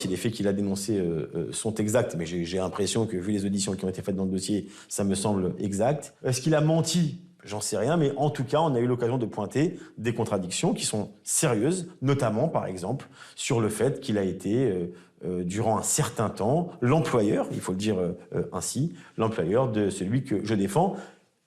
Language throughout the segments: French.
Si les faits qu'il a dénoncés sont exacts, mais j'ai l'impression que, vu les auditions qui ont été faites dans le dossier, ça me semble exact. Est-ce qu'il a menti? J'en sais rien, mais en tout cas, on a eu l'occasion de pointer des contradictions qui sont sérieuses, notamment, par exemple, sur le fait qu'il a été, durant un certain temps, l'employeur, il faut le dire ainsi, l'employeur de celui que je défends.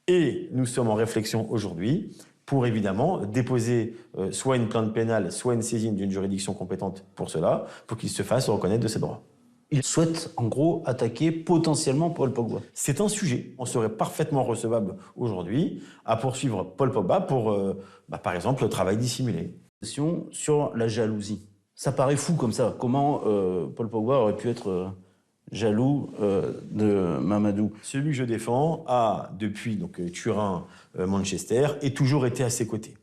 Et nous sommes en réflexion aujourd'hui pour évidemment déposer soit une plainte pénale, soit une saisine d'une juridiction compétente pour cela, pour qu'il se fasse reconnaître de ses droits. Il souhaite, en gros, attaquer potentiellement Paul Pogba. C'est un sujet. On serait parfaitement recevable aujourd'hui à poursuivre Paul Pogba pour, par exemple, le travail dissimulé. Sur la jalousie. Ça paraît fou comme ça. Comment Paul Pogba aurait pu être jaloux de Mamadou? Celui que je défends a, depuis Turin, Manchester, et toujours été à ses côtés.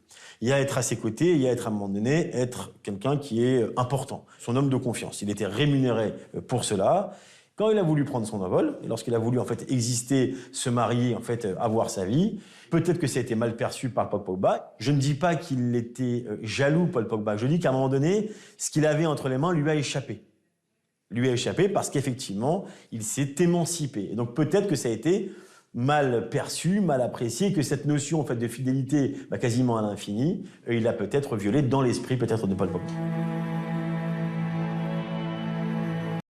Il y a être à ses côtés, il y a être à un moment donné, être quelqu'un qui est important. Son homme de confiance. Il était rémunéré pour cela. Quand il a voulu prendre son envol, et lorsqu'il a voulu en fait exister, se marier, en fait avoir sa vie, peut-être que ça a été mal perçu par Paul Pogba. Je ne dis pas qu'il était jaloux, Paul Pogba. Je dis qu'à un moment donné, ce qu'il avait entre les mains lui a échappé. Lui a échappé parce qu'effectivement, il s'est émancipé. Et donc peut-être que ça a été mal perçu, mal apprécié, que cette notion en fait de fidélité quasiment à l'infini, il a peut-être violé dans l'esprit peut-être de Paul Pogba.